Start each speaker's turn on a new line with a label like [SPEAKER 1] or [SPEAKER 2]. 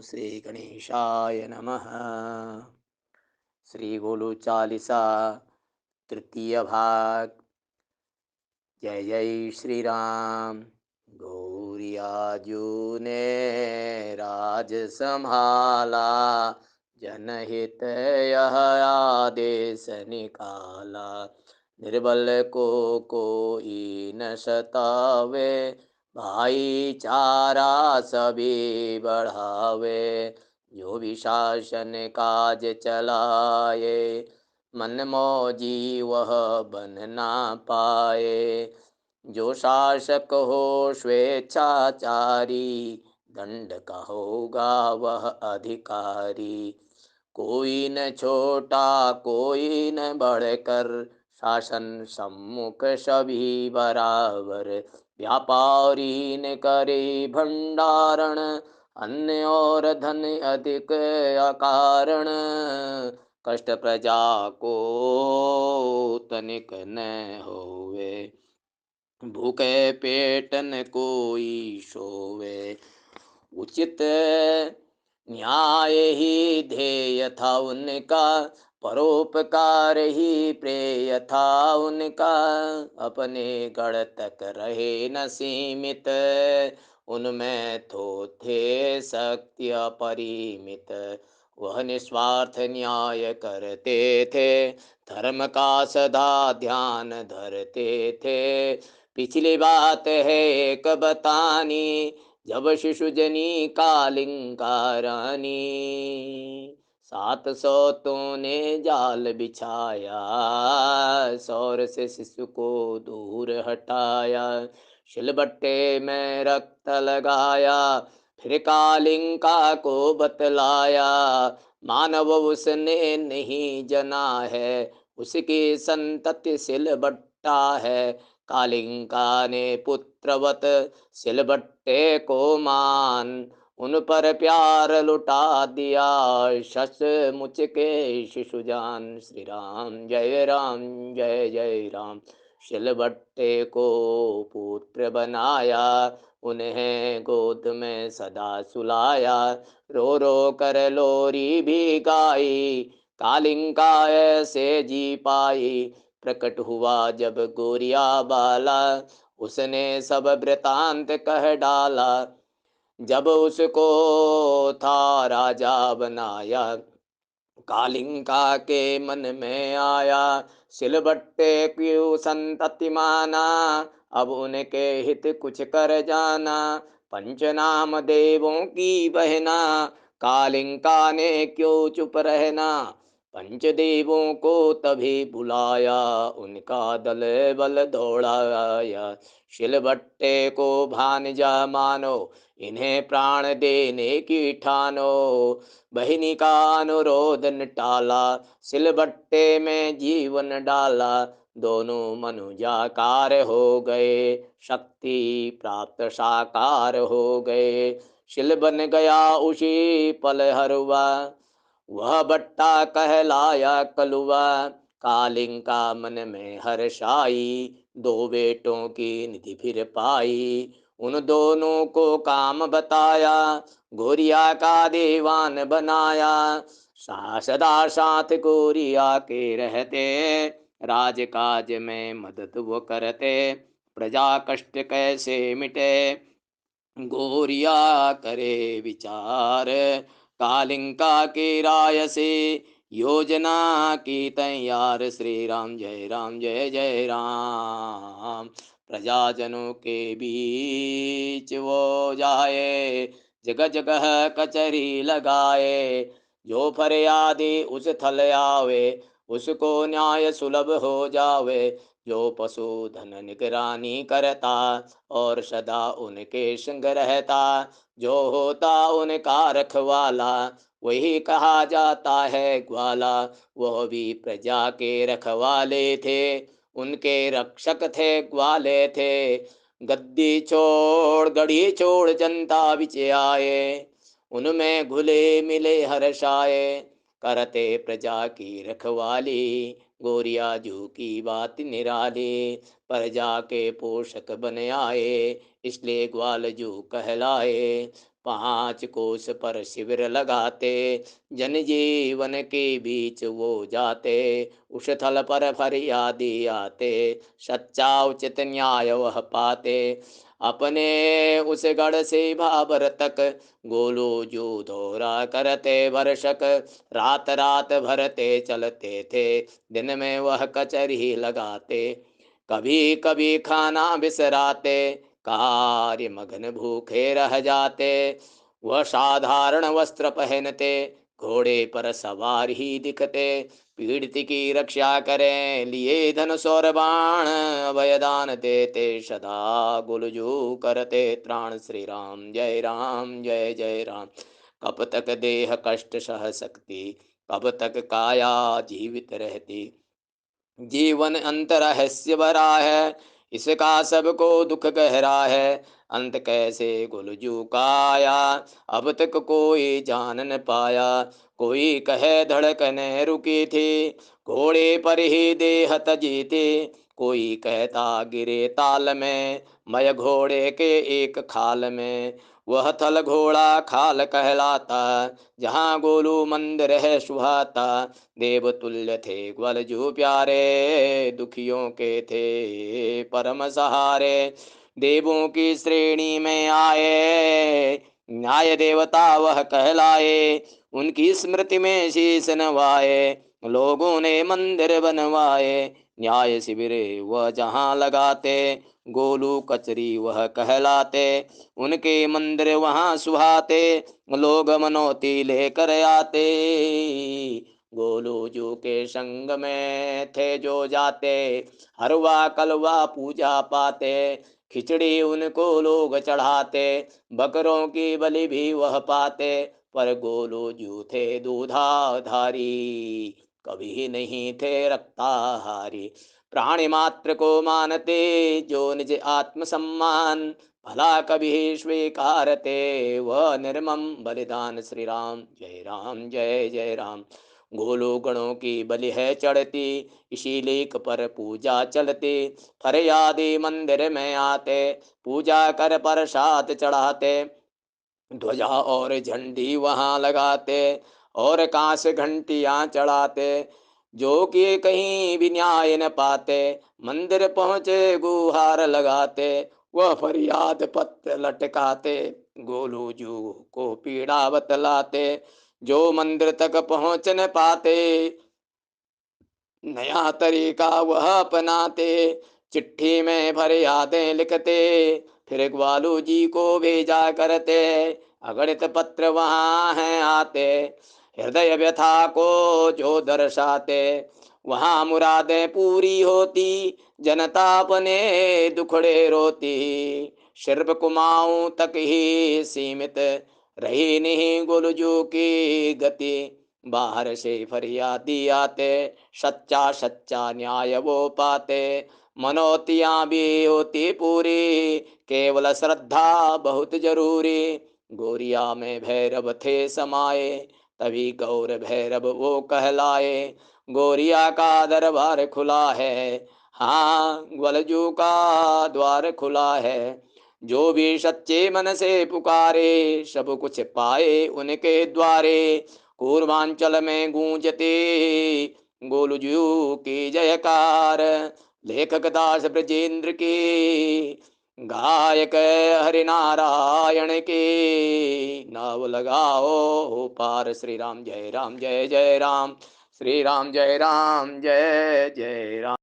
[SPEAKER 1] श्री गणेशाय नमः। श्री गोलू चालीसा तृतीय भाग। जय जय श्री राम। गौरियाजू ने राज संभाला, जनहित यह आदेश निकाला। निर्बल को कोई न सतावे, भाईचारा सभी बढ़ावे। जो भी शासन काज चलाए, मन मौजी वह बन ना पाए। जो शासक हो स्वेच्छाचारी, दंड का होगा वह अधिकारी। कोई न छोटा कोई न बढ़कर, शासन सम्मुख सभी बराबर। व्यापारी ने करे भंडारण, अन्न और धन अधिक अकारण। कष्ट प्रजा को तनिक न होवे, भूखे पेट न कोई सोवे। उचित न्याय ही ध्येय था उनका, परोपकार ही प्रेय था उनका। अपने गढ़ तक रहे न सीमित, उनमें तो थे शक्ति अपरिमित। वह निस्वार्थ न्याय करते थे, धर्म का सदा ध्यान धरते थे। पिछली बात है एक बतानी, जब शिशु जनी कालिंका रानी। 700 ने जाल बिछाया, सौर से शिशु को दूर हटाया। शिलबट्टे में रक्त लगाया, फिर कालिंका को बतलाया। मानव उसने नहीं जना है, उसकी संतति सिलबट्टा है। कालिंका ने पुत्रवत सिलबट्टे को मान, उन पर प्यार लुटा दिया सच मुच के शिशु जान। श्री राम जय राम जय जय राम। सिलबट्टे को पुत्र बनाया, उन्हें गोद में सदा सुलाया। रो रो कर लोरी भी गाई, कालिंका ऐसे जी पाई। प्रकट हुआ जब गोरिया बाला, उसने सब वृतांत कह डाला। जब उसको था राजा बनाया, कालिंका के मन में आया। सिलबट्टे क्यों संतति माना, अब उनके हित कुछ कर जाना। पंचनाम देवों की बहना, कालिंका ने क्यों चुप रहना। पंचदेवों को तभी बुलाया, उनका दल बल दौड़ाया। सिलबट्टे को भानजा मानो, इन्हें प्राण देने की ठानो। बहिनी का अनुरोध न टाला, सिलबट्टे में जीवन डाला। दोनों मनुजाकार हो गए, शक्ति प्राप्त साकार हो गए। शिल बन गया उसी पल हरुआ, वह बट्टा कहलाया कलुआ। कालिंका मन में हर्षाई, दो बेटों की निधि फिर पाई। उन दोनों को काम बताया, गोरिया का दीवान बनाया। सदा साथ गोरिया के रहते, राजकाज में मदद वो करते। प्रजा कष्ट कैसे मिटे, गोरिया करे विचार। कालिंका की राय से योजना की तैयार। श्री राम जय जय राम। प्रजाजनों के बीच वो जाए, जगह जगह कचहरी लगाए। जो फरियादी उस थल आवे, उसको न्याय सुलभ हो जावे। जो पशुधन निगरानी करता, और सदा उनके संग रहता। जो होता उनका रखवाला, वही कहा जाता है ग्वाला। वह भी प्रजा के रखवाले थे, उनके रक्षक थे ग्वाले थे। गद्दी छोड़ गढ़ी छोड़ जनता बिच आए, उनमें घुले मिले हर्षाए। करते प्रजा की रखवाली, गोरिया जू की बात निराली। प्रजा के पोषक बन आए, इसलिए ग्वाल जू कहलाए। 5 कोस पर शिविर लगाते, जन जीवन के बीच वो जाते, उस थल पर फरियादी आते, सच्चा उचित न्याय वह पाते। अपने उस गढ़ से भाबर तक, गोलू जू दौरा करते वर्षक, रात रात भरते चलते थे, दिन में वह कचहरी लगाते। कभी कभी खाना बिसराते, कार्य मगन भूखे रह जाते, वह साधारण वस्त्र पहनते, घोड़े पर सवार ही दिखते, पीड़ित की रक्षा करें लिए धनुष और बाण, अभयदान देते सदा गुलजू करते त्राण। श्री राम जय जय राम। कब तक देह कष्ट सह सकती, कब तक काया जीवित रहती, जीवन अंत रहस्य भरा है, इसका सबको दुख गहरा है, अंत कैसे गुलजू का आया, अब तक कोई जान न पाया। कोई कहे धड़कन रुकी थी, घोड़े पर ही देह तजी थी, कोई कहता गिरे ताल में, मय घोड़े के एक खाल में। वह थल घोड़ा खाल कहलाता, जहाँ गोलू मंदिर है सुहाता, देवतुल्य थे ग्वालजू प्यारे, दुखियों के थे परम सहारे। देवों की श्रेणी में आए, न्याय देवता वह कहलाए, उनकी स्मृति में शीश नवाए, लोगों ने मंदिर बनवाए। न्याय शिविरे वह जहाँ लगाते, गोलू कचरी वह कहलाते, उनके मंदिर वहाँ सुहाते, लोग मनौती लेकर आते। गोलू जू के संग में थे जो जाते, हरवा कलवा पूजा पाते, खिचड़ी उनको लोग चढ़ाते, बकरों की बलि भी वह पाते, पर गोलू जू थे दूधाधारी, कभी नहीं थे रक्ताहारी। प्राणी मात्र को मानते, जो निज आत्म सम्मान, भला कभी स्वीकारते वह निर्मम बलिदान। श्री राम जय राम। गोलू गणों की बलि है चढ़ती, इसी लेख पर पूजा चलती, फरियादी मंदिर में आते, पूजा कर प्रसाद चढ़ाते, ध्वजा और झंडी वहां लगाते, और कांस घंटियां चढ़ाते, जो कि कहीं भी न्याय न पाते, मंदिर पहुंचे गुहार लगाते, वह फरियाद पत्र लटकाते, गोलू जू को पीड़ा बतलाते, जो मंदिर तक पहुंच न पाते, नया तरीका वह अपनाते, चिट्ठी में फरियादें लिखते, फिर ग्वालू जी को भेजा करते, अगणित पत्र वहां हैं आते, हृदय व्यथा को जो दर्शाते, वहां मुरादें पूरी होती, जनता अपने दुखड़े रोती, सिर्फ कुमाऊं तक ही सीमित रही नहीं गुलजू की गति, बाहर से फरियादी आते, सच्चा सच्चा न्याय वो पाते, मनोतियां भी होती पूरी, केवल श्रद्धा बहुत जरूरी। गोरिया में भैरव थे समाये, तभी गौर भैरव वो कहलाए, गोरिया का दरबार खुला है, हाँ ग्वलजू का द्वार खुला है, जो भी सच्चे मन से पुकारे, सब कुछ पाए उनके द्वारे। पूर्वांचल में गूंजते गोलजू की जयकार, लेखक दास ब्रजेंद्र की, गायक हरिनारायण की, नाव लगाओ पार। श्री राम जय जय राम, श्री राम जय जय राम।